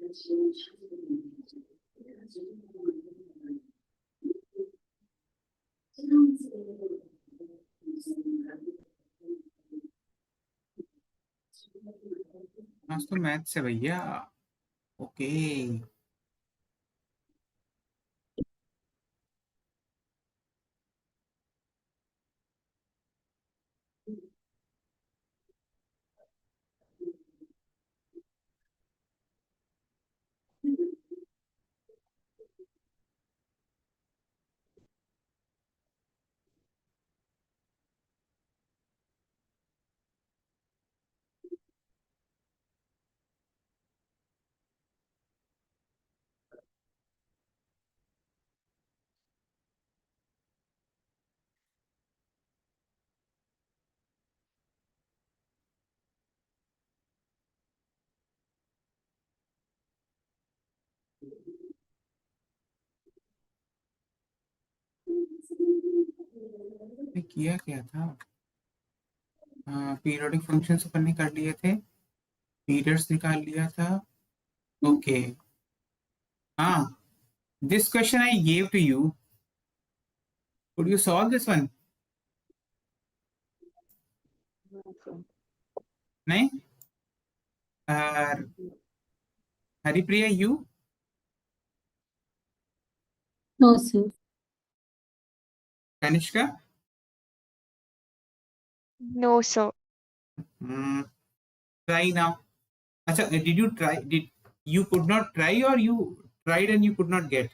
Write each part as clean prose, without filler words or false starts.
आज तो मैथ से भैया। ओके। किया क्या था? पीरियोडिक फंक्शन अपन ने कर लिए थे, पीरियड्स निकाल लिया था। ओके। हाँ, this question I gave to you, could you solve this one? नहीं? Haripriya, you? No, sir. Kanishka? No, sir. Try now. अच्छा, did you try? Did you could not try, or you tried and you could not get?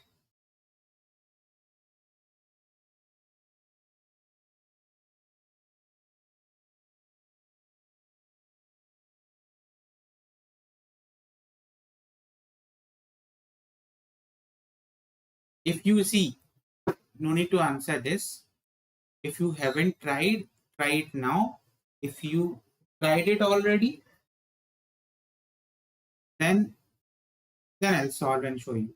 If you see, no need to answer this. If you haven't tried, try it now. If you tried it already, then I'll solve and show you.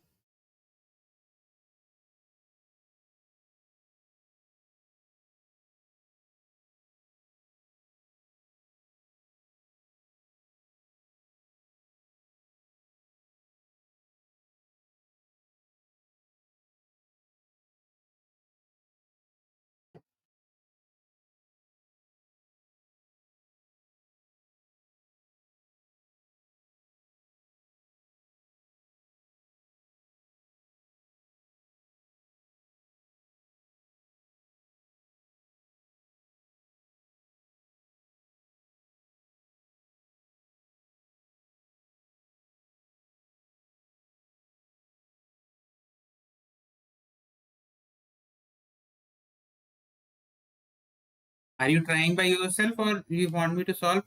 Are you trying by yourself, or do you want me to solve?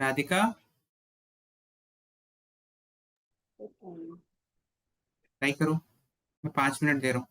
Radhika, try करो, मैं 5 minute दे रहा हूँ।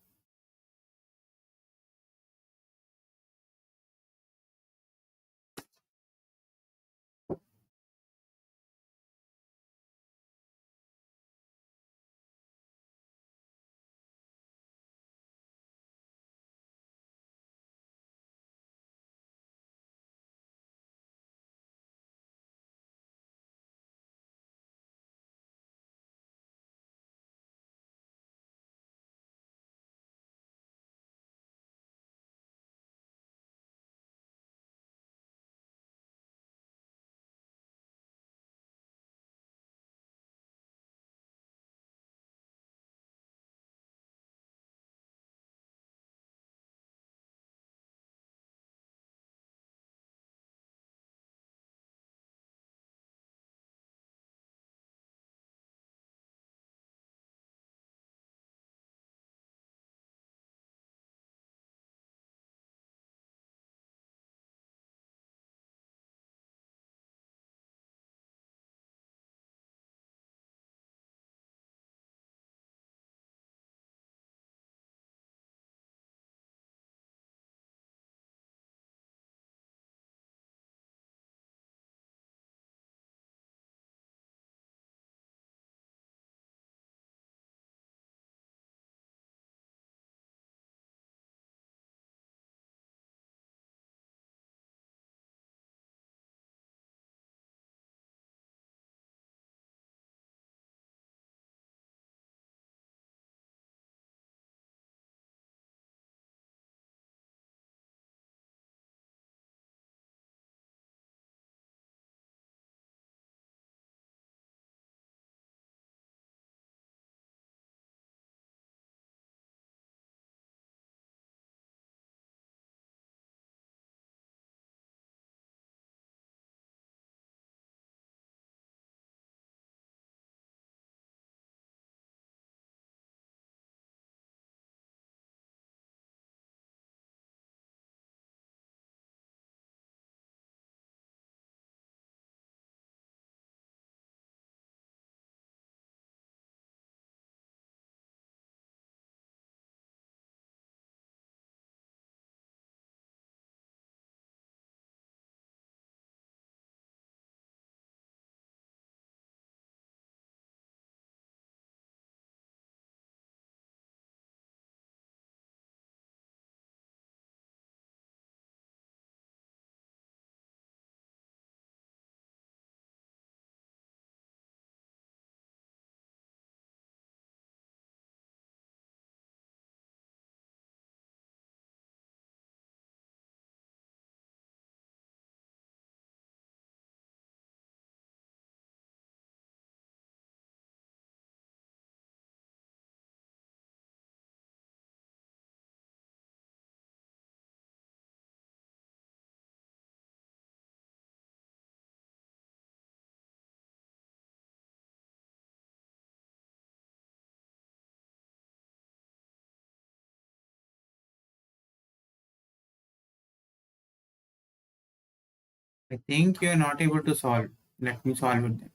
I think you are not able to solve. Let me solve it then.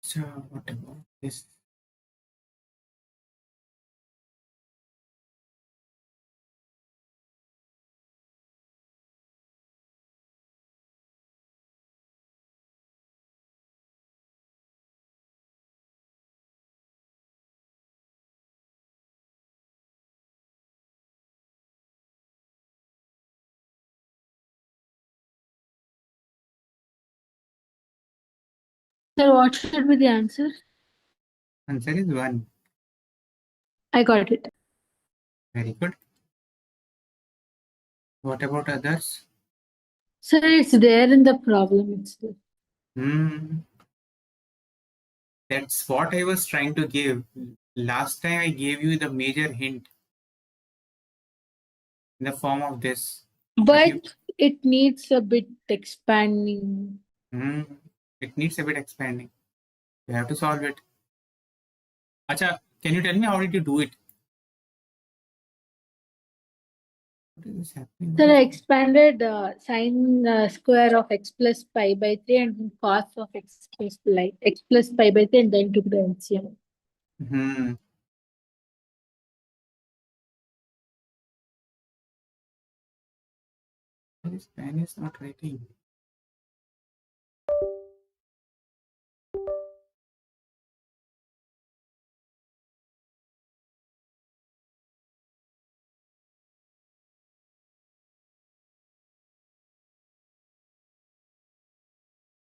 So what about this? Sir, what should be the answer? Answer is 1. I got it. Very good. What about others? Sir, it's there in the problem itself. That's what I was trying to give. Last time I gave you the major hint in the form of this. But it needs a bit expanding. It needs a bit expanding. You have to solve it. Acha, can you tell me how did you do it? What is happening? Sir, I expanded sine square of x plus pi by 3 and cos of x plus pi by 3 and then took the LCM. This pen is not writing.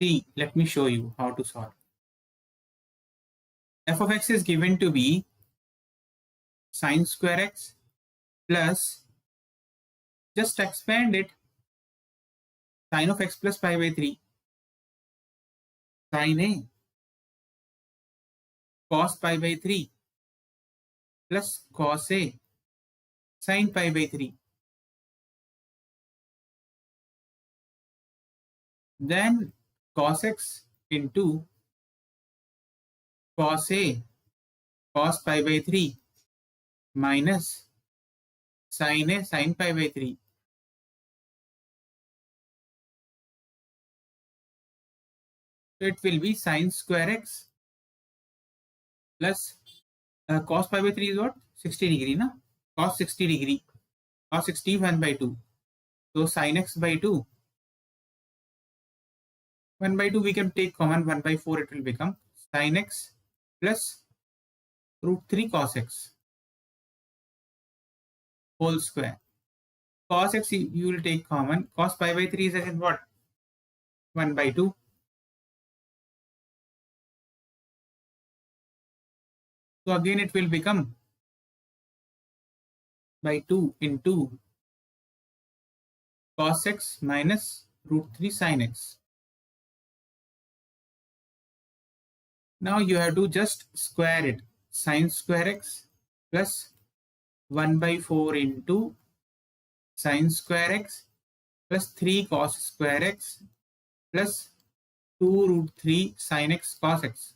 See, let me show you how to solve. F of x is given to be sine square x plus, just expand it, sine of x plus pi by 3, sine a cos pi by 3 plus cos a sine pi by 3. Then cos x into cos a cos pi by 3 minus sine a sine pi by 3. So it will be sine square x plus cos pi by 3 is what? 60 degree, na? Cos 60 degree. Cos 60 1 by 2. So sine x by 2. 1 by 2 we can take common, 1 by 4 it will become sine x plus root 3 cos x whole square. Cos x you will take common. Cos pi by 3 is again what? 1 by 2. So again it will become by 2 into cos x minus root 3 sin x. Now you have to just square it. Sine square x plus 1 by 4 into sine square x plus 3 cos square x plus 2 root 3 sin x cos x.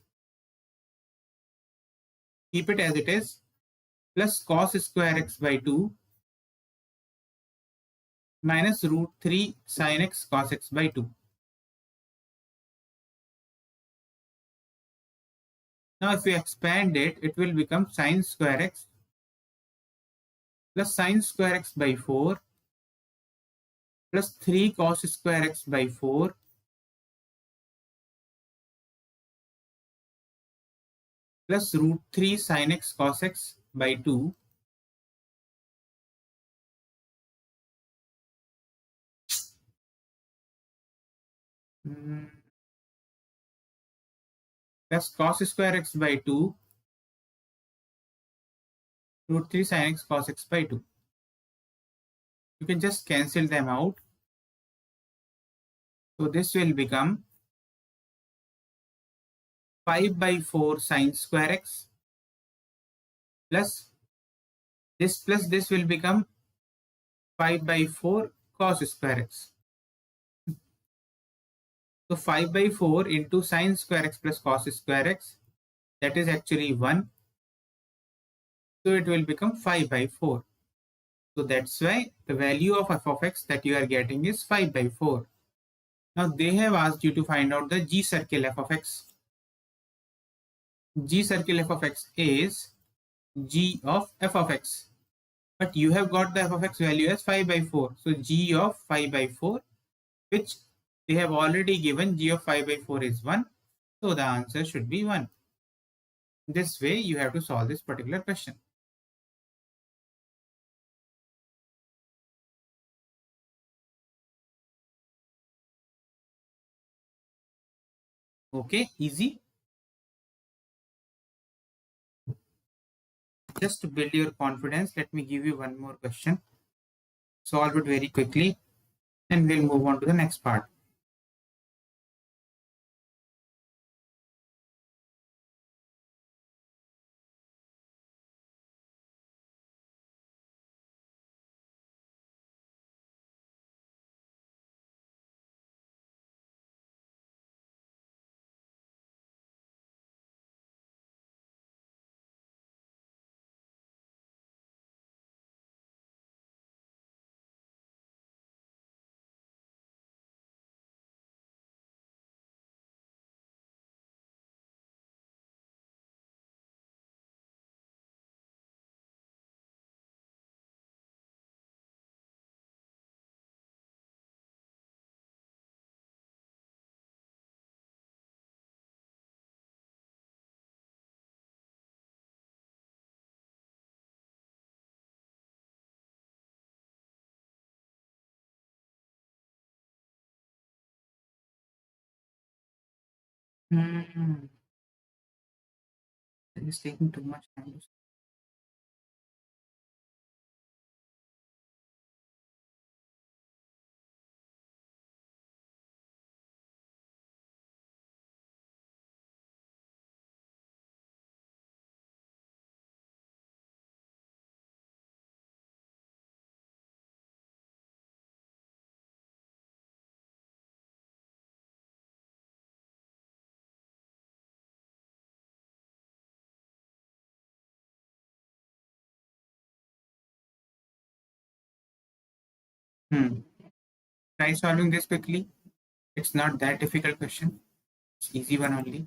Keep it as it is, plus cos square x by 2 minus root 3 sin x cos x by 2. Now if we expand it, it will become sine square x plus sine square x by 4 plus 3 cos square x by 4 plus root 3 sin x cos x by 2 plus cos square x by 2 root 3 sin x cos x by 2. You can just cancel them out. So this will become 5 by 4 sine square x plus this will become 5 by 4 cos square x. So 5 by 4 into sine square x plus cos square x, that is actually 1. So it will become 5 by 4. So that's why the value of f of x that you are getting is 5 by 4. Now they have asked you to find out the g circle f of x. G circle f of x is g of f of x. But you have got the f of x value as 5 by 4. So g of 5 by 4, which they have already given, g of 5 by 4 is 1. So the answer should be 1. This way you have to solve this particular question. Okay, easy. Just to build your confidence, let me give you one more question. Solve it very quickly and we'll move on to the next part. Hmm. It is taking too much time. Try solving this quickly. It's not that difficult question. It's easy one only.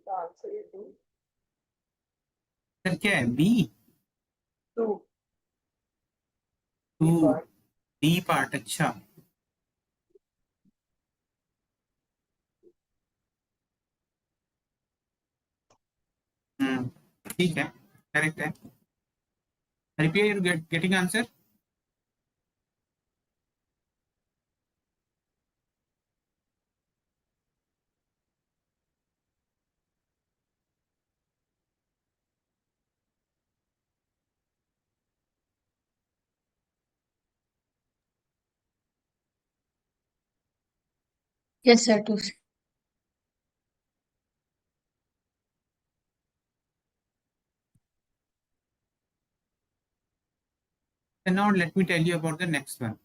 The answer is B. Sir क्या है B Two. Two B part. D part अच्छा ठीक है correct है Harpriya, you're getting answer? Yes, sir. Too. And now let me tell you about the next one.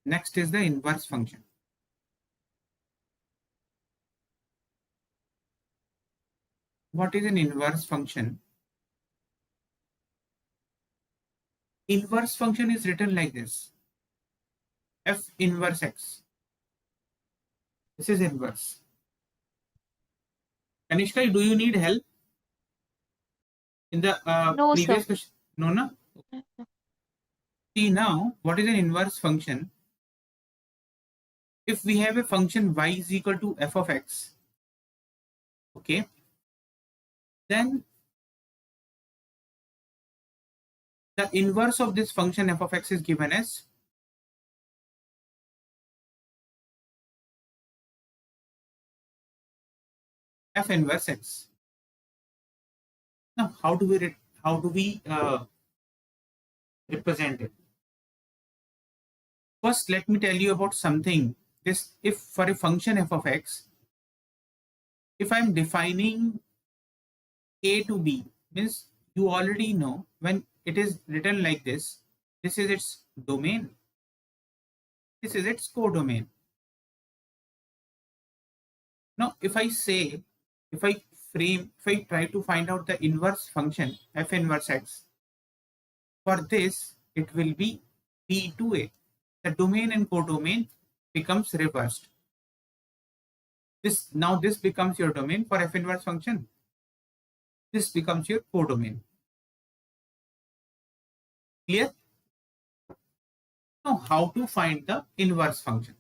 Next is the inverse function. What is an inverse function? Inverse function is written like this. F inverse x. This is inverse. Kanishka, do you need help in the No, previous sir. question? No, no. See now, what is an inverse function? If we have a function y is equal to f of x, okay, then the inverse of this function f of x is given as f inverse x. Now, how do we represent it? First, let me tell you about something. This, if for a function f of x, if I'm defining a to b, means you already know when it is written like this, this is its domain, this is its codomain. Now, if I try to find out the inverse function f inverse x, for this it will be b to a. The domain and codomain becomes reversed. This becomes your domain for f inverse function. This becomes your codomain. Clear? Now, how to find the inverse function?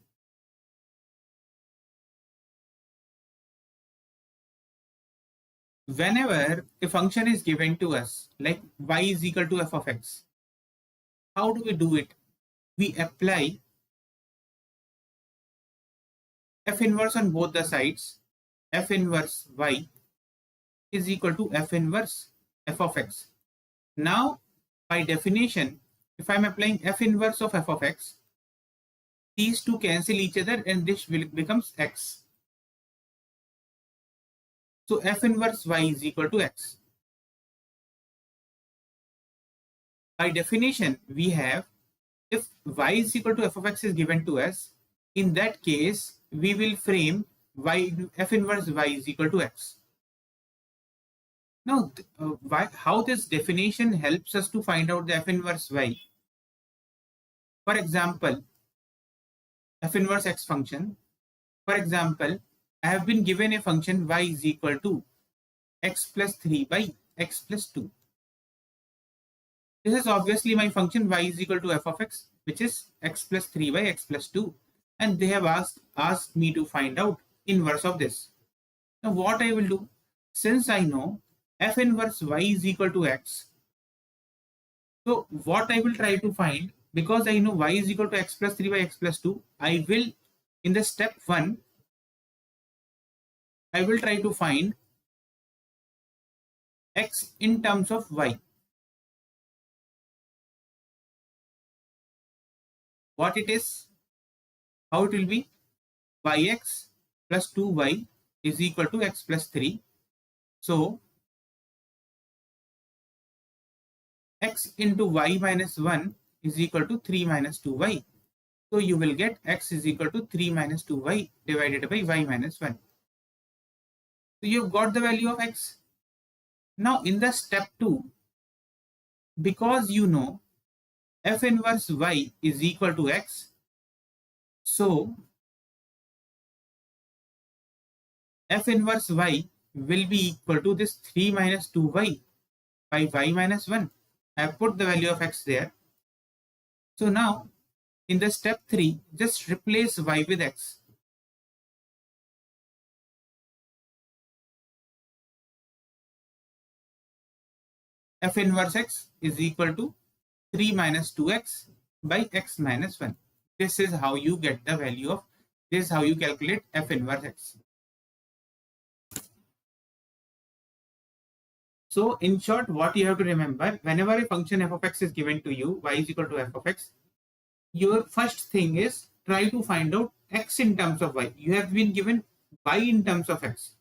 Whenever a function is given to us, like y is equal to f of x, how do we do it? We apply f inverse on both the sides. F inverse y is equal to f inverse f of x. Now, by definition, if I'm applying f inverse of f of x, these two cancel each other and this becomes x. So f inverse y is equal to x. By definition, we have, if y is equal to f of x is given to us, in that case, we will frame f inverse y is equal to x. Now, how this definition helps us to find out the f inverse y? For example, f inverse x function. For example, I have been given a function y is equal to x plus 3 by x plus 2. This is obviously my function y is equal to f of x, which is x plus 3 by x plus 2. And they have asked me to find out inverse of this. Now what I will do, since I know f inverse y is equal to x, so what I will try to find, because I know y is equal to x plus 3 by x plus 2, I will, in the step 1, I will try to find x in terms of y. What it is, how it will be, yx plus 2y is equal to x plus 3. So x into y minus 1 is equal to 3 minus 2y. So you will get x is equal to 3 minus 2y divided by y minus 1. So you've got the value of x. Now in the step 2, because you know f inverse y is equal to x, so f inverse y will be equal to this 3 minus 2y by y minus 1. I have put the value of x there. So now in the step 3, just replace y with x. F inverse x is equal to 3 minus 2x by x minus 1. This is how you get the value of, this is how you calculate f inverse x. So in short, what you have to remember, whenever a function f of x is given to you, y is equal to f of x, your first thing is try to find out x in terms of y. You have been given y in terms of x.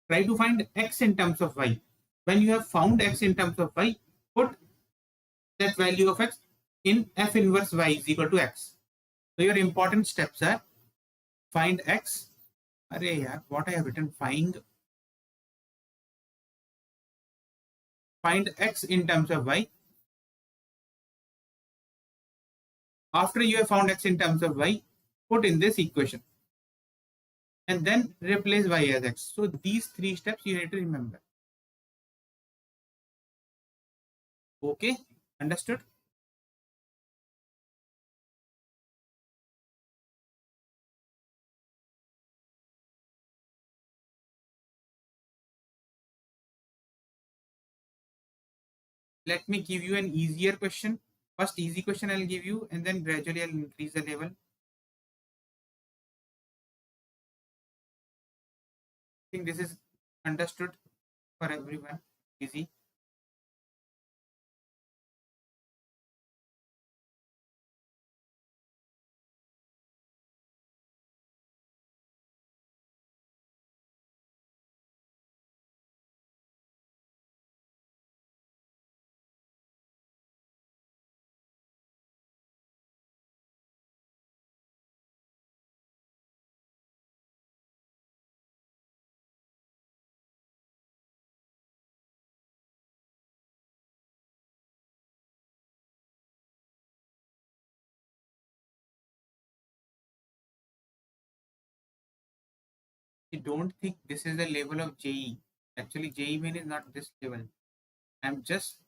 Try to find x in terms of y. When you have found x in terms of y, put that value of x in f inverse y is equal to x. So your important steps are find x. Array yaar, what I have written, find x in terms of y. After you have found x in terms of y, put in this equation and then replace y as x. So these three steps you need to remember. Okay, understood? Let me give you an easier question. First easy question I'll give you, and then gradually I'll increase the level. I think this is understood for everyone. Easy. I don't think this is the level of JE. Actually, JE main is not this level. I'm just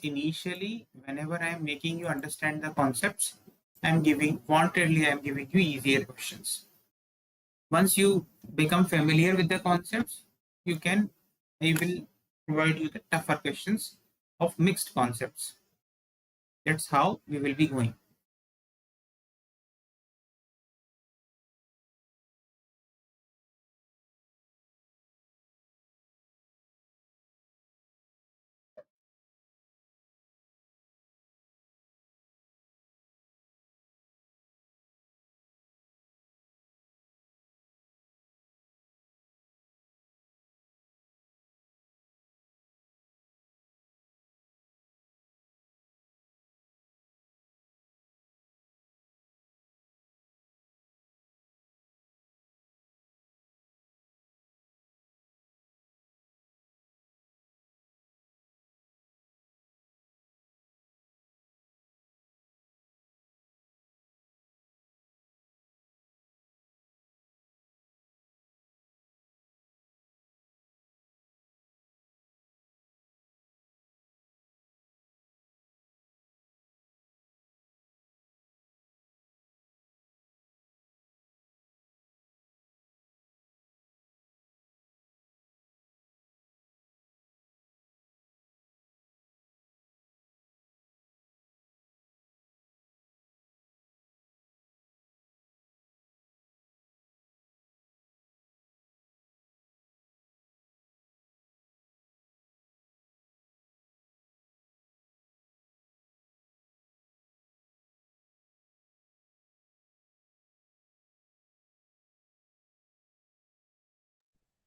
initially, whenever I'm making you understand the concepts, I'm giving pointedly, I'm giving you easier questions. Once you become familiar with the concepts, you can, I will provide you the tougher questions of mixed concepts. That's how we will be going.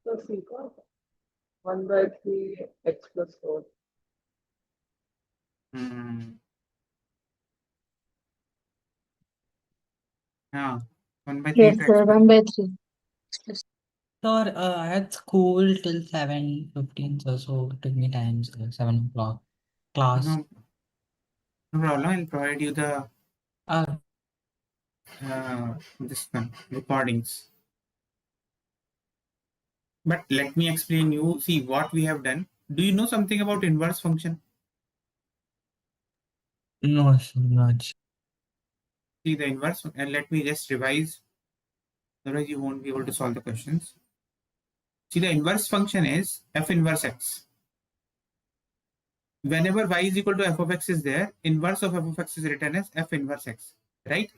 so secant 1/3 x plus 4. Yeah, 1/3 Yes, to sir, x. 1/3. Sir, I had school till 7:15, so it took me time, 7 o'clock class. No, no problem. I'll provide you the this one recordings. But let me explain you. See what we have done. Do you know something about inverse function? No, sir, not. See the inverse, and let me just revise. Otherwise, you won't be able to solve the questions. See, the inverse function is f inverse x. whenever y is equal to f of x is there, inverse of f of x is written as f inverse x, right?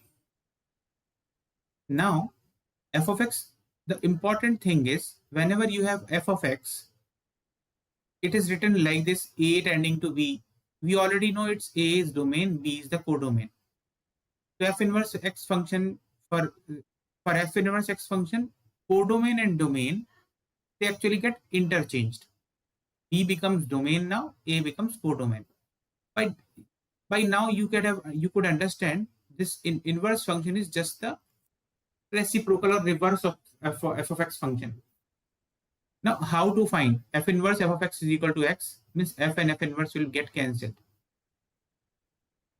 Now, f of x, the important thing is whenever you have f of x, it is written like this, a tending to b. We already know it's a is domain, b is the codomain. So f inverse x function for f inverse x function, codomain and domain, they actually get interchanged. B becomes domain now, A becomes codomain. By now you could understand this inverse function is just the reciprocal or reverse of f of x function. Now how to find f inverse f of x is equal to x, means f and f inverse will get cancelled.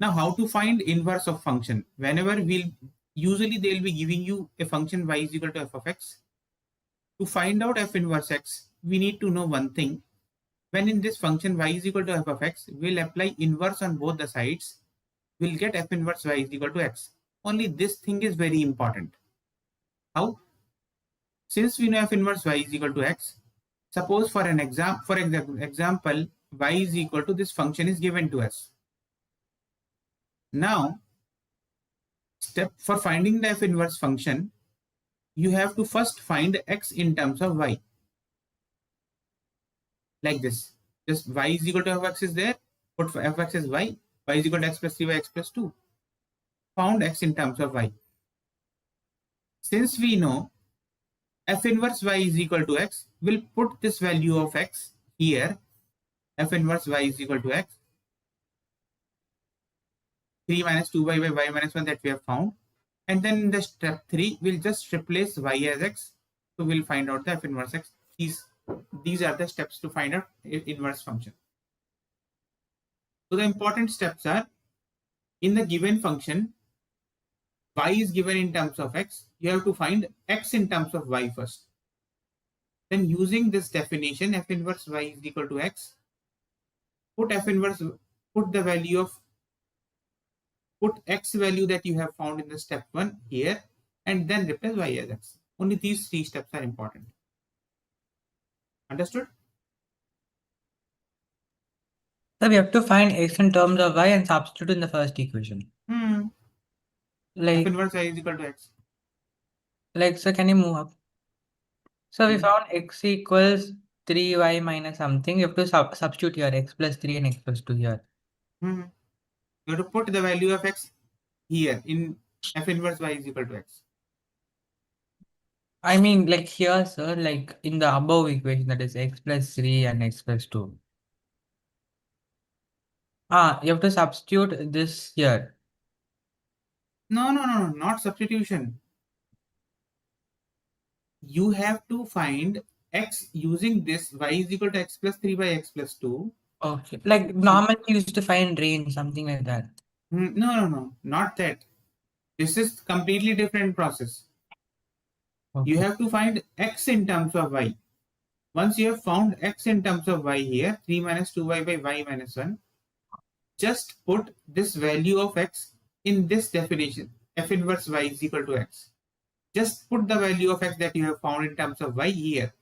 Now how to find inverse of function? Whenever usually they'll be giving you a function y is equal to f of x. To find out f inverse x, we need to know one thing. When in this function y is equal to f of x, we'll apply inverse on both the sides. We'll get f inverse y is equal to x. Only this thing is very important. How? Since we know f inverse y is equal to x, suppose for an example, y is equal to this function is given to us. Now, step for finding the f inverse function, you have to first find x in terms of y. Like this. Just y is equal to f of x is there, put f of x as y is equal to x plus 3y, x plus 2. Found x in terms of y. Since we know f inverse y is equal to x, we'll put this value of x here. F inverse y is equal to x. 3 minus 2y by y minus 1 that we have found. And then in the step 3, we'll just replace y as x. So we'll find out the f inverse x. These are the steps to find out inverse function. So the important steps are, in the given function, y is given in terms of x. You have to find x in terms of y first. Then using this definition, f inverse y is equal to x. Put x value that you have found in the step 1 here, and then replace y as x. Only these 3 steps are important. Understood? So we have to find x in terms of y and substitute in the first equation. F Like, inverse y is equal to x. so can you move up? So we Hmm. found x equals 3y minus something. You have to substitute here x plus 3 and x plus 2 here. You have to put the value of x here in f inverse y is equal to x. I mean, like here, sir, like in the above equation, that is x plus 3 and x plus 2. You have to substitute this here. No, not substitution. You have to find x using this y is equal to x plus 3 by x plus 2. Okay. Like normally we used to find range, something like that. No, not that. This is completely different process. Okay. You have to find x in terms of y. Once you have found x in terms of y here, 3 minus 2y by y minus 1, just put this value of x in this definition, f inverse y is equal to x. Just put the value of x that you have found in terms of y here.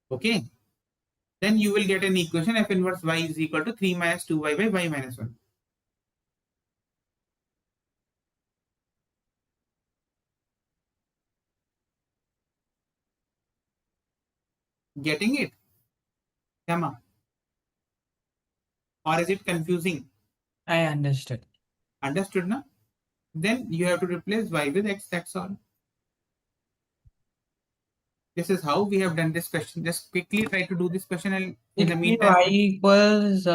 Okay. Then you will get an equation f inverse y is equal to 3 minus 2y by y minus 1. Getting it? Yama. Or is it confusing? I understood. Understood now? Then you have to replace y with x, that's all. This is how we have done this question. Just quickly try to do this question, and in the meantime, y equals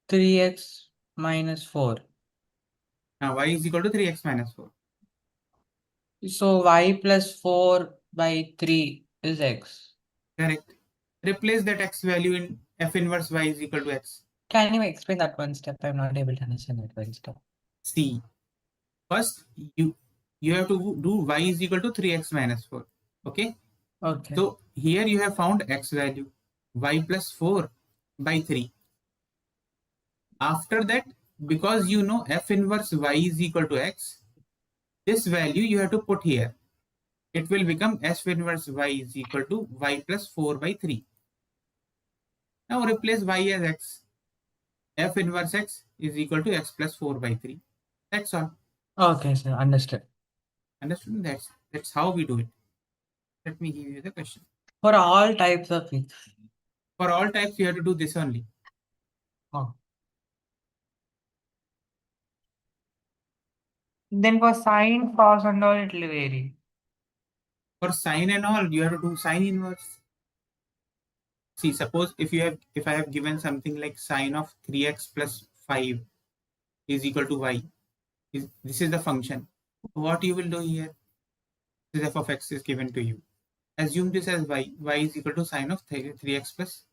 3x minus 4. now y is equal to 3x minus 4. So y plus 4 by 3 is x. Correct. Replace that x value in f inverse y is equal to x. Can you explain that one step? I'm not able to understand that one step. See, first you have to do y is equal to 3x minus 4. Okay. Okay. So here you have found x value, y plus 4 by 3. After that, because you know f inverse y is equal to x, this value you have to put here. It will become f inverse y is equal to y plus 4 by 3. Now replace y as x. F inverse x is equal to x plus 4 by 3. That's all. Okay, sir. Understood. Understood? That's how we do it. Let me give you the question. For all types of things. For all types, you have to do this only. Oh. Then for sine, cos, and all, it will vary. For sine and all, you have to do sine inverse. See, suppose if I have given something like sine of 3x plus 5 is equal to y. This is the function. What you will do here? This f of x is given to you. Assume this as y. Y is equal to sine of 3x plus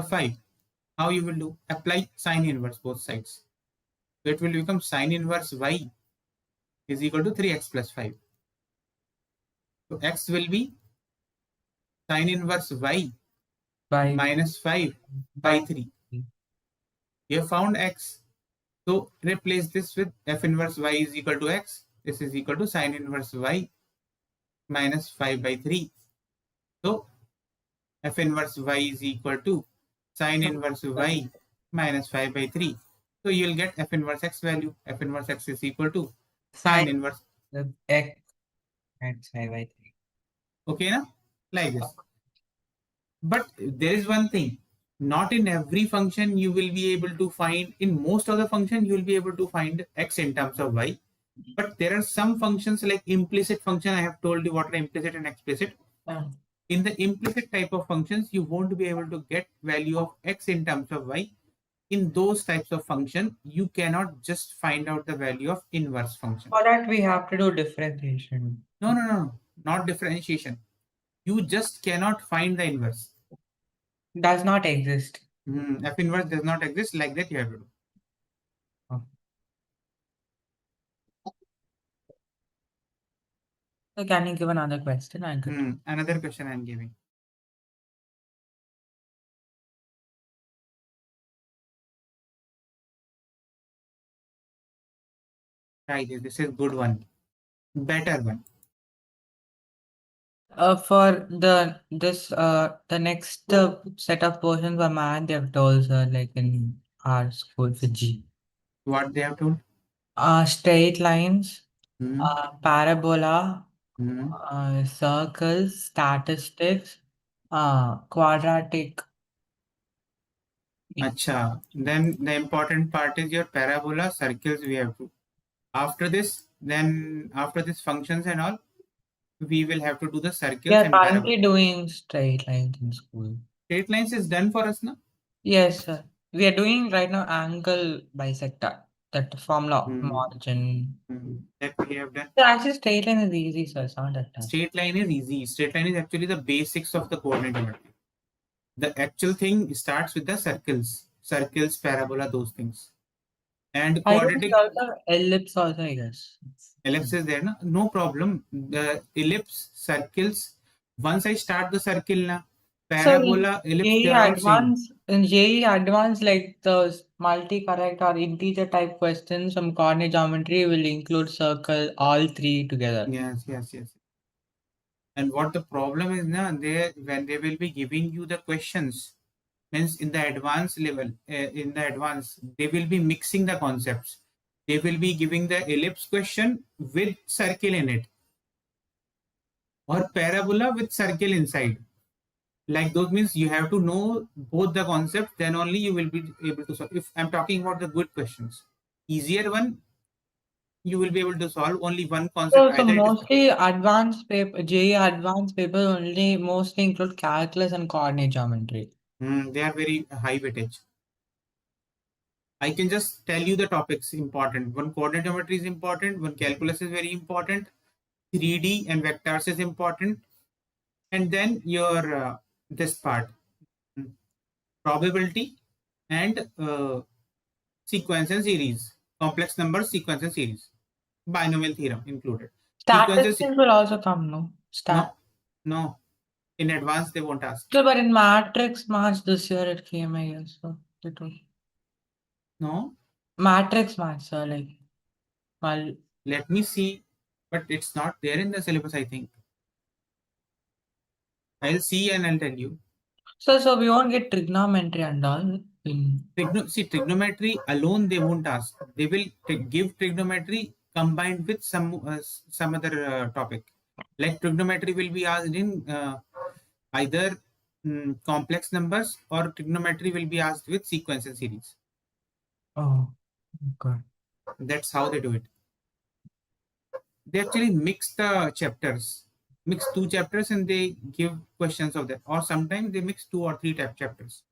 5. How you will do? Apply sine inverse both sides. So it will become sine inverse y is equal to 3x plus 5. So x will be sine inverse y By minus 5 by 3. You have found x. So replace this with f inverse y is equal to x. This is equal to sine inverse y minus 5 by 3. So f inverse y is equal to sine inverse y minus 5 by 3. So you will get f inverse x value. F inverse x is equal to sine inverse. x and 5 by 3. Okay, na? Like this. But there is one thing. Not in every function you will be able to find, in most of the function you will be able to find x in terms of y. But there are some functions like implicit function. I have told you what are implicit and explicit. In the implicit type of functions, you won't be able to get value of x in terms of y. In those types of function, you cannot just find out the value of inverse function. For that, we have to do differentiation. No, not differentiation. You just cannot find the inverse. Does not exist. F inverse does not exist. Like that you have to do. So can you give another question? Another question I am giving. Try this. This is good one. Better one. For the next set of portions for math, they have told, sir, like in our school for G. What they have told? Straight lines, Hmm. parabola, Hmm. circles, statistics, quadratic. Acha. Then the important part is your parabola, circles we have to. After this functions and all, we will have to do the We circles are and parabola. currently doing straight lines in school. Straight lines is done for us now. Yes, sir. We are doing right now angle bisector, that formula margin. That we have done. So actually, straight line is easy, sir. It's not that tough. Straight line is easy. Straight line is actually the basics of the coordinate geometry. The actual thing starts with the circles, parabola, those things. And I quadratic also ellipse also, I guess. ellipse is there, no problem. The ellipse, circles. Once I start the circle, parabola, ellipse, they are all same. In JEE advanced, like the multi-correct or integer type questions from coordinate geometry will include circle, all three together. Yes. And what the problem is now, when they will be giving you the questions, means in the advanced level, they will be mixing the concepts. They will be giving the ellipse question with circle in it, or parabola with circle inside. Like those means you have to know both the concepts, then only you will be able to solve. If I'm talking about the good questions, easier one, you will be able to solve only one concept. So Either it is mostly advanced paper, JEE advanced paper only mostly include calculus and coordinate geometry. they are very high weightage. I can just tell you the topics important. One coordinate geometry is important. One calculus is very important. 3D and vectors is important. And then your this part, probability and sequence and series, complex numbers, sequence and series, binomial theorem included. Statistics will also come, no? No. In advance, they won't ask. So, but in matrix match this year it came, I guess. So it was. No. Matrix match, sir, like. Well, let me see, but it's not there in the syllabus, I think. I'll see and I'll tell you. So we won't get trigonometry and all in. Trigonometry alone they won't ask. They will give trigonometry combined with some other topic. Like trigonometry will be asked in either complex numbers, or trigonometry will be asked with sequence and series. Oh, okay. That's how they do it. They actually mix the chapters, mix two chapters, and they give questions of that. Or sometimes they mix 2 or 3 type chapters.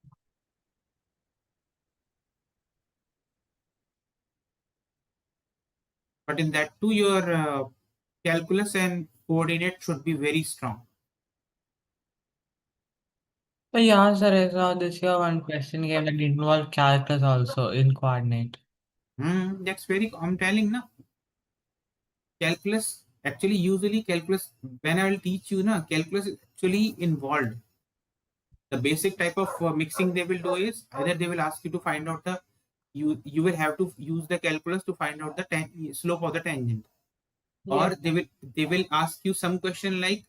But in that too, your calculus and coordinate should be very strong. So yeah, sir, I saw this year one question game that involved calculus also in coordinate. That's very, I'm telling now. Calculus, actually, usually calculus, when I will teach you, calculus is actually involved. The basic type of mixing they will do is either they will ask you to find out you will have to use the calculus to find out the slope of the tangent, or Yeah. they will ask you some question like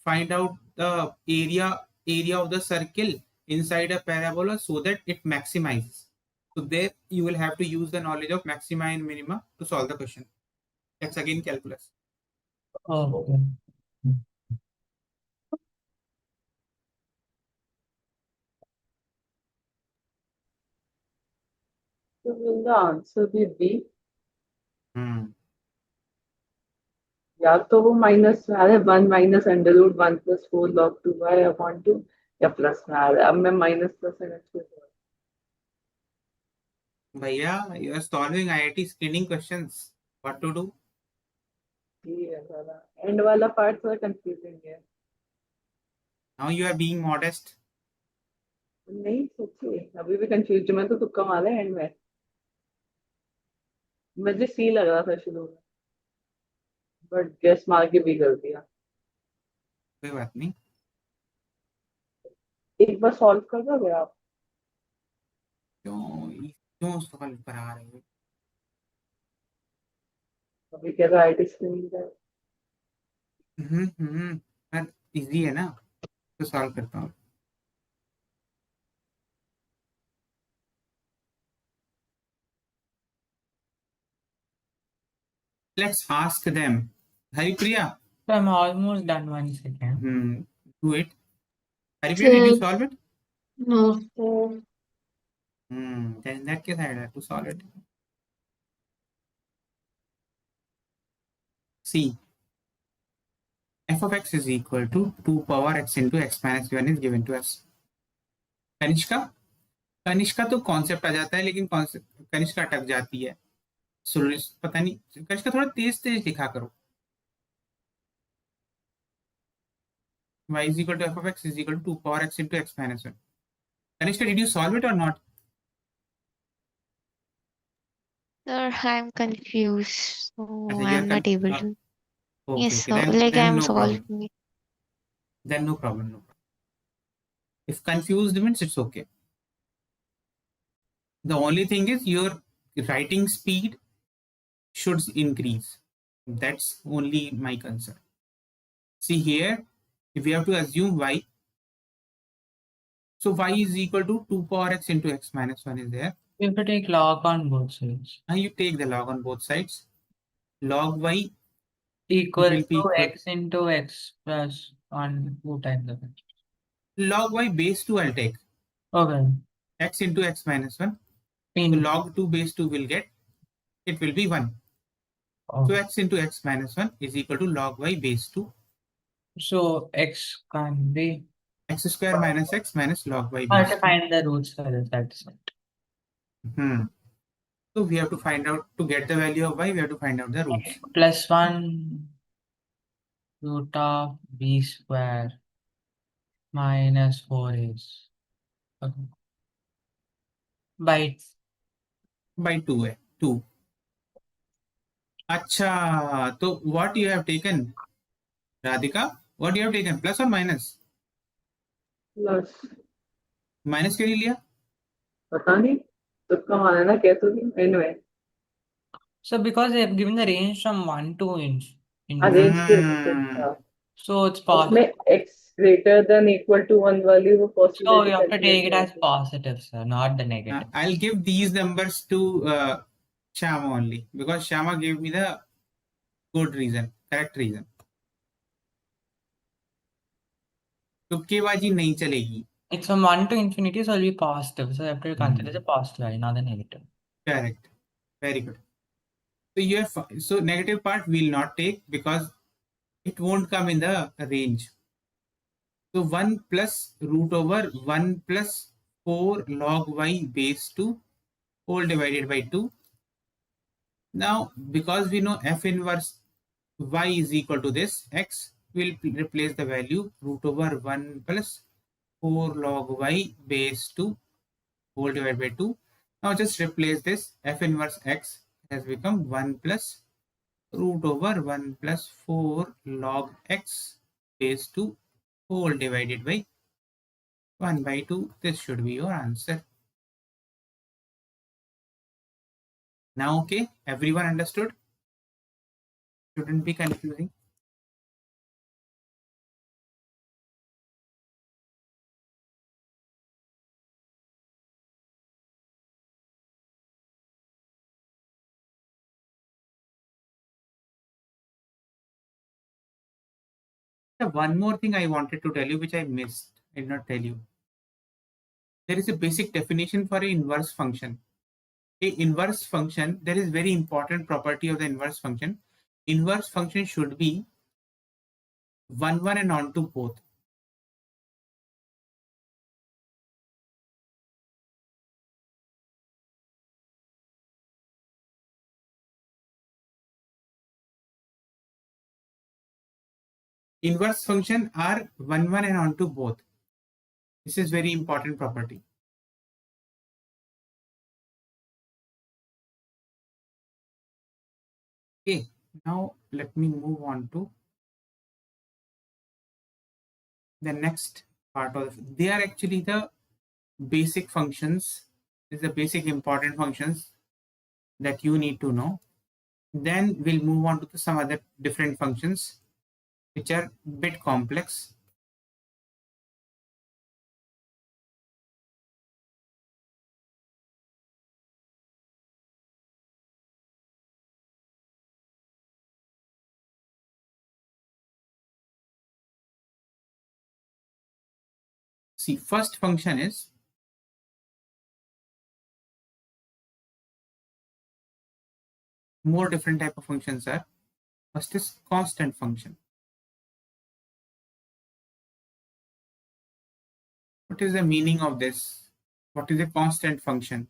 find out the area of the circle inside a parabola so that it maximizes. So there you will have to use the knowledge of maxima and minima to solve the question. That's again calculus. Oh, okay. So will the answer be B? या तो वो minus में आ रहा है 1 minus under root 1 plus 4 log 2y upon 2, या plus में आ रहा है. अब मैं माइनस प्लस भैया, you are solving IIT screening questions. What to do? And वाला पार्ट थोड़ा कंफ्यूजिंग है. Now you are being modest. नहीं सच्ची अभी भी कंफ्यूज. मैं तो तुक्का मारा है एंड में. मुझे सी लग रहा था शुरू में, बट गेस मार के भी कर दिया. कोई बात नहीं. एक बार सॉल्व कर दोगे आप? क्यों सवाल पर आ रहे हो? अभी कह रहा आईटी स्क्रीनिंग का. पर इजी है ना, तो सॉल्व करता हूँ. Let's ask them. Haripriya. So I'm almost done, 1 second. Do it. Haripriya, did you Sir. solve it? No, sir. Then in that case, I have to solve it. See, f of x is equal to 2 power x into x minus 1 is given to us. Kanishka तो concept आ जाता है, लेकिन कनिष्का अटक जाती है. पता नहीं, कनिष्का थोड़ा तेज तेज लिखा करो. y is equal to f of x is equal to 2 power x into x minus 1. Kanishka, did you solve it or not? Sir, I'm confused, so you are I'm not able to. Okay, Yes, okay. sir. Then, Like then I'm no solving problem. it. Then no problem, no problem. If confused means it's okay. The only thing is your writing speed should increase. That's only my concern. See here, if we have to assume y, so y is equal to 2 power x into x minus 1 is there. You have to take log on both sides. Now you take the log on both sides. Log y Equals to x into x plus 1 2 times of x. Log y base 2 I'll take. Okay. X into x minus 1. So log 2 base 2 will get, it will be 1. Oh. So x into x minus 1 is equal to log y base 2. So x can be X square minus x minus log y I have base to 2. find the roots for this. That's it. So we have to find out, to get the value of y, we have to find out the roots. Plus 1 root of b square minus 4 is by 2 है, 2. अच्छा, तो what you have taken, Radhika? What you have taken, plus or minus? Plus. Minus क्यों नहीं लिया? पता नहीं, तुक्का मारा ना, कह तो नहीं. Anyway, so because they have given the range from 1 to inch. Range के Hmm. था. So it's possible. उसमें x greater than equal to 1 value वो So possibility you have to take it as calculate positive, sir, not the negative. I'll give these numbers to Shama only because Shama gave me the good reason, correct reason. तुक्केबाजी नहीं चलेगी. It's from 1 to infinity, so it'll be positive. So you have to consider the positive value, not the negative. Correct. Very good. So you have, so negative part we'll not take because it won't come in the range. So 1 plus root over 1 plus 4 log y base 2 whole divided by 2. Now because we know f inverse y is equal to this x, we'll replace the value root over 1 plus 4 log y base 2 whole divided by 2. Now just replace this. F inverse x has become 1 plus root over 1 plus 4 log x base 2 whole divided by 1 by 2. This should be your answer. Now okay, everyone understood? Shouldn't be confusing. One more thing I wanted to tell you which I missed. I did not tell you. There is a basic definition for an inverse function. A inverse function, there is very important property of the inverse function. Inverse function should be 1 1 and onto both. Inverse function are 1 1 and onto both. This is very important property. Okay, now let me move on to the next part of they are actually the basic functions. These are the basic important functions that you need to know. Then we'll move on to some other different functions which are a bit complex. See, first function is more different type of functions are. First is constant function. What is the meaning of this? What is a constant function?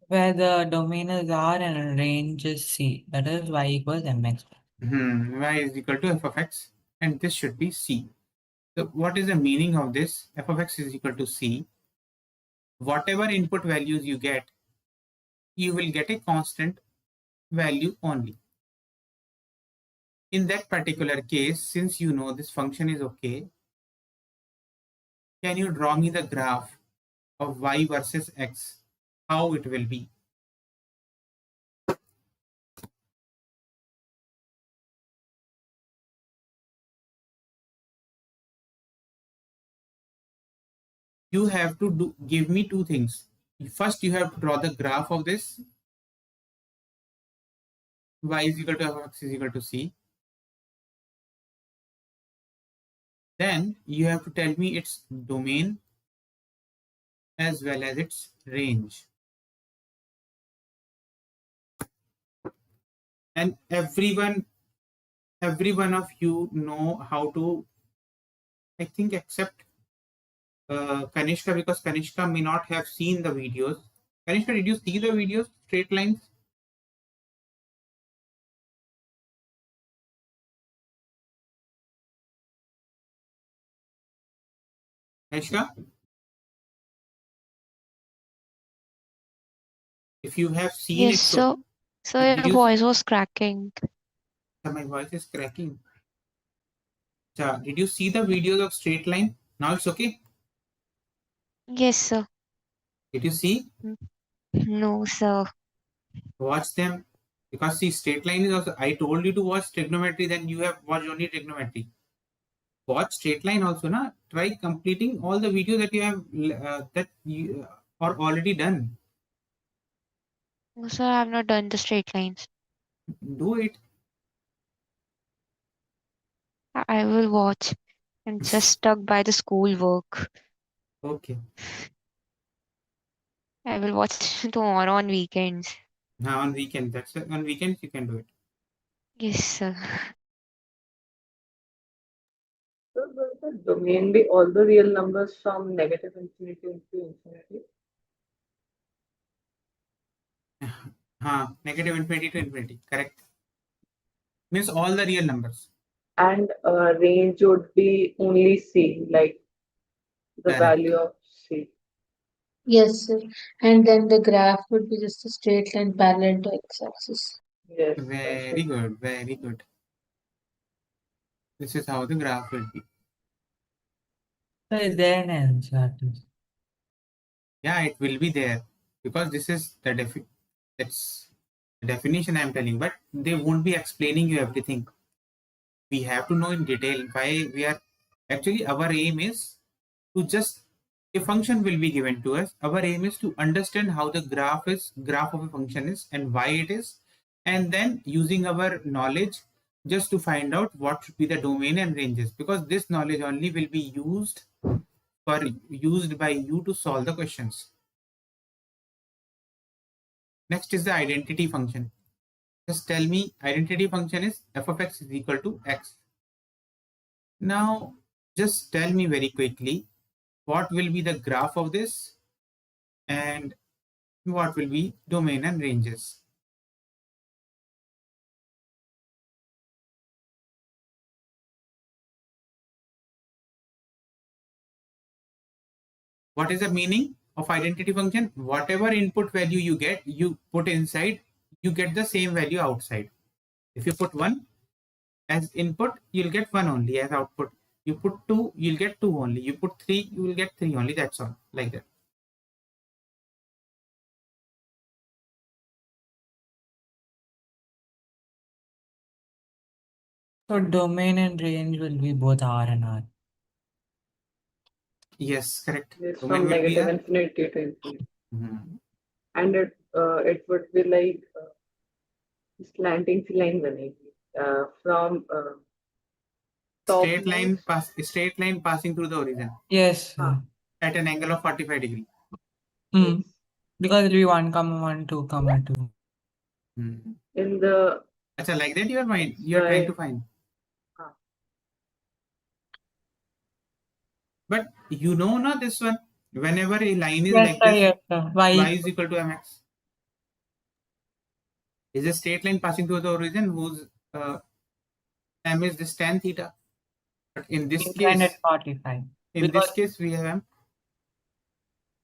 Where the domain is R and range is C. That is y equals mx. Y is equal to f of x, and this should be C. So what is the meaning of this? F of x is equal to C. Whatever input values you get, you will get a constant value only. In that particular case, since you know this function is okay, can you draw me the graph of y versus x? How it will be? You have to give me two things. First, you have to draw the graph of this. Y is equal to f of x is equal to C. Then you have to tell me its domain as well as its range. And every one of you know how to, I think, except Kanishka, because Kanishka may not have seen the videos. Kanishka, did you see the videos, straight lines? Kanishka? If you have seen Yes, it, so did your you- voice was cracking. my voice is cracking. Did you see the videos of straight line? Now it's okay. Yes, sir. Did you see? No, sir. Watch them. Because see, straight line is also, I told you to watch trigonometry, then you have watched only trigonometry. watch straight line also, na. Try completing all the videos that you have are already done. No, sir, I have not done the straight lines. Do it. I will watch. I'm just stuck by the school work. Okay. I will watch tomorrow on weekends. Now on weekend, that's why on weekends you can do it. Yes, sir. So will the domain be all the real numbers from negative infinity into infinity? Negative infinity to infinity. Correct. Means all the real numbers. And range would be only C, like the Correct. value of C. Yes, sir. And then the graph would be just a straight line parallel to x-axis. Yes, that's Very it. good. Very good. This is how the graph will be. So is there an answer to this? Yeah, it will be there because this is the that's the definition I'm telling, but they won't be explaining you everything. We have to know in detail why we are actually our aim is to just a function will be given to us. Our aim is to understand how the graph of a function is and why it is, and then using our knowledge just to find out what should be the domain and ranges, because this knowledge only will be used by you to solve the questions. Next is the identity function. Just tell me identity function is f of x is equal to x. Now just tell me very quickly what will be the graph of this and what will be domain and ranges. What is the meaning of identity function? Whatever input value you get, you put inside, you get the same value outside. If you put 1 as input, you'll get 1 only as output. You put 2, you'll get 2 only. You put 3, you will get 3 only. That's all. Like that. So domain and range will be both R and R. Yes, correct. It's Domain from will be negative a infinity to infinity. Mhm. And it would be like slanting C line बनेगी from straight line passing through the origin Yes. हाँ, at an angle of 45 degree. Hmm. yes. Because it will be 1, 1, 2, 2. In the Acha, like that you are trying to why find. हाँ, But you know not this one. Whenever a line is Yes, like sir. this, Yes, sir. y is equal to mx. Is a straight line passing through the origin whose m is this tan theta. But in this inclined case, at 45. in this Because case we have m.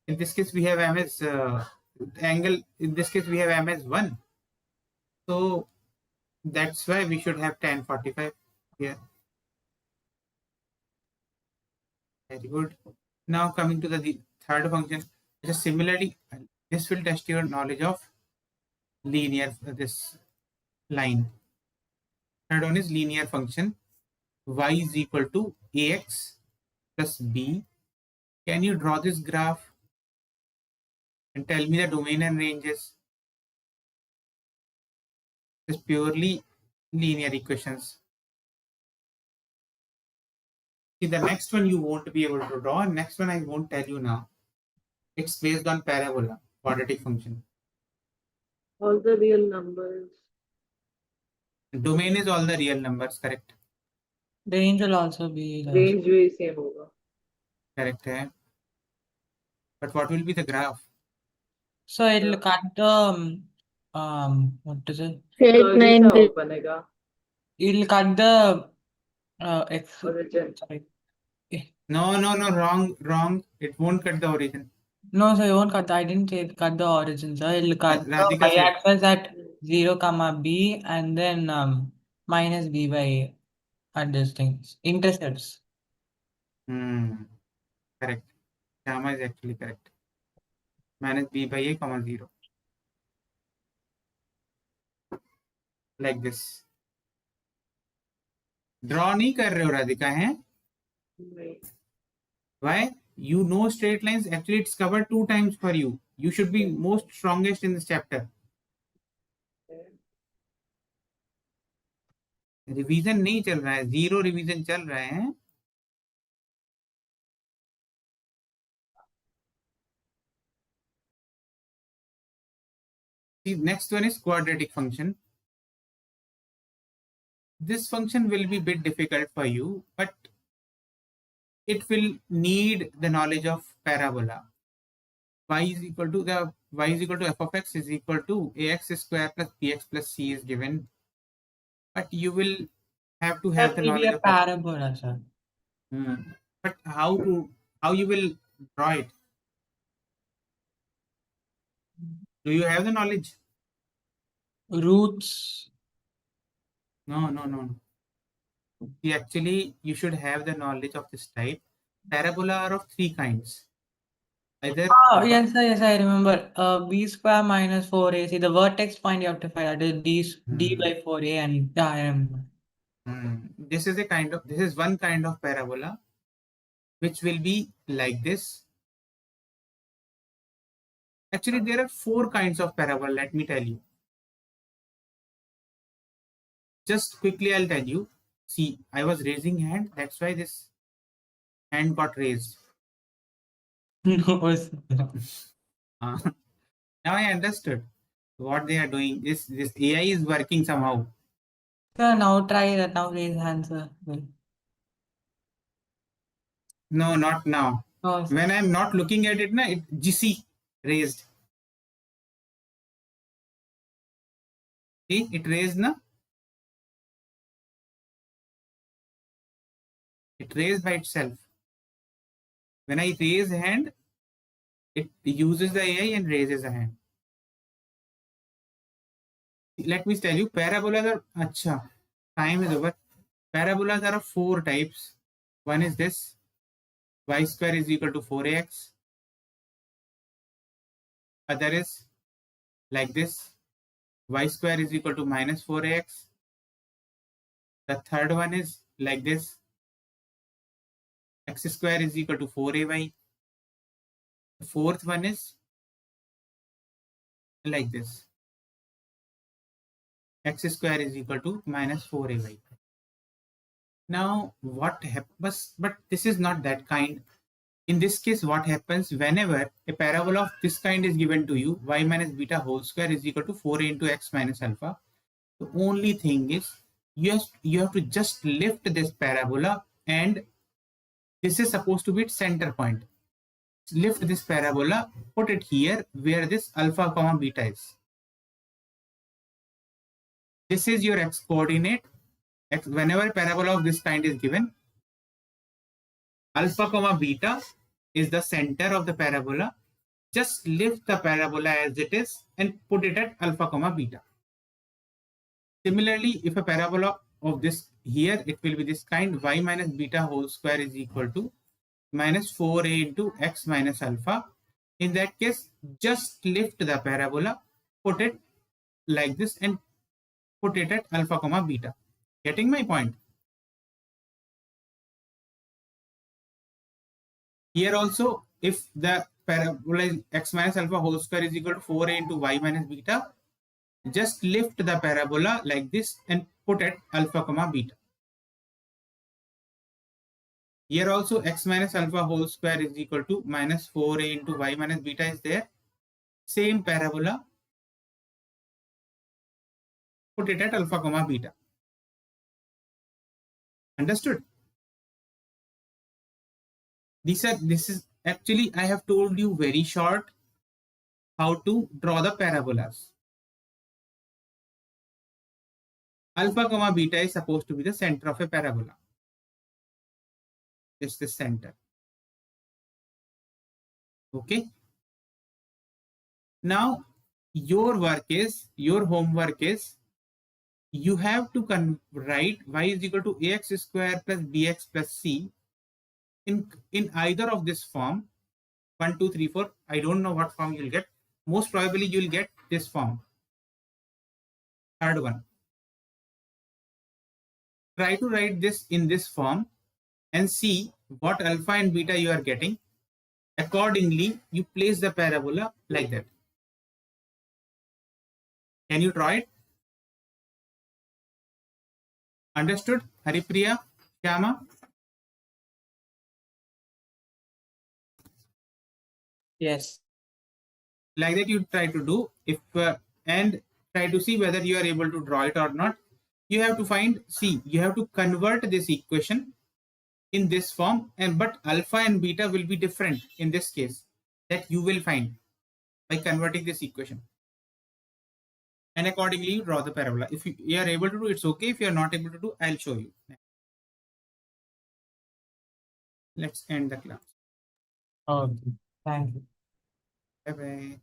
In this case we have m as angle. In this case we have m as 1. So that's why we should have tan 45 here. Very good. Now coming to the third function. Just similarly, this will test your knowledge of linear this line. Third one is linear function. Y is equal to ax plus b. Can you draw this graph and tell me the domain and ranges? Just purely linear equations. See, the next one you won't be able to draw, and next one I won't tell you now. It's based on parabola, quadratic function. all the real numbers. Domain is all the real numbers, correct? range will also be the Range भी same होगा. Correct है. But what will be the graph? So it'll cut the what is it? Straight Curly line सा will बनेगा. It'll cut the Origin. sorry. No, wrong. It won't cut the origin. No, sir, it won't cut. I didn't say cut the origin, sir. It'll cut the Radhika said. y-axis at 0, b and then minus b by at this thing. Intercepts. Correct. Gamma is actually correct. Minus b by a comma 0. Like this. Draw नहीं कर रहे हो राधिका हैं? Right. Why? You know straight lines. Actually, it's covered 2 times for you. You should be most strongest in this chapter. Revision नहीं चल रहा है, 0 revision चल रहा है. The next one is quadratic function. This function will be a bit difficult for you, but it will need the knowledge of parabola. Y is equal to f of x is equal to ax square plus bx plus c is given, but you will have to have That the will be knowledge a of parabola, sir. But how you will draw it? Do you have the knowledge? Roots. No. See, actually, you should have the knowledge of this type. Parabola are of 3 kinds. Either Oh, yes, sir, yes, I remember. B square minus 4ac. The vertex point you have to find. That is d by 4a, and yeah, I remember. this is one kind of parabola which will be like this. Actually, there are 4 kinds of parabola. Let me tell you. Just quickly, I'll tell you. See, I was raising hand. That's why this hand got raised. No, sir. Now I understood what they are doing. This AI is working somehow. Sir, now try that. Now raise hands, sir. No, not now. Oh, sir. When I'm not looking at it, it GC raised. See, it raised, na? It raised by itself. When I raise a hand, it uses the AI and raises a hand. Let me tell you, parabolas are, acha, time is over. Parabolas are of 4 types. One is this, y square is equal to 4ax. Other is like this, y square is equal to minus 4ax. The third one is like this, x square is equal to 4ay. The fourth one is like this, x square is equal to minus 4ay. Now what happens, but this is not that kind. In this case, what happens whenever a parabola of this kind is given to you, y minus beta whole square is equal to 4a into x minus alpha. The only thing is you have to just lift this parabola, and this is supposed to be its center point. Lift this parabola, put it here where this alpha comma beta is. This is your x coordinate. Whenever a parabola of this kind is given, alpha comma beta is the center of the parabola. Just lift the parabola as it is and put it at alpha comma beta. Similarly, if a parabola of this here, it will be this kind, y minus beta whole square is equal to minus 4a into x minus alpha. In that case, just lift the parabola, put it like this and put it at alpha comma beta. Getting my point? Here also, if the parabola is x minus alpha whole square is equal to 4a into y minus beta, just lift the parabola like this and put at alpha comma beta. Here also x minus alpha whole square is equal to minus 4a into y minus beta is there. Same parabola, put it at alpha comma beta. Understood? This is actually, I have told you very short how to draw the parabolas. Alpha comma beta is supposed to be the center of a parabola. It's the center. Okay. Now your homework is you have to write y is equal to ax square plus bx plus c in either of this form, 1, 2, 3, 4. I don't know what form you'll get. Most probably you'll get this form. Third one. Try to write this in this form and see what alpha and beta you are getting. Accordingly, you place the parabola like that. Can you draw it? Understood? Haripriya, Shyama? Yes. Like that you try to do, if and try to see whether you are able to draw it or not. You have to find, see, you have to convert this equation in this form, and but alpha and beta will be different in this case, that you will find by converting this equation. And accordingly you draw the parabola. If you are able to do, it's okay. If you are not able to do, I'll show you. Let's end the class. Okay. Thank you. Bye bye.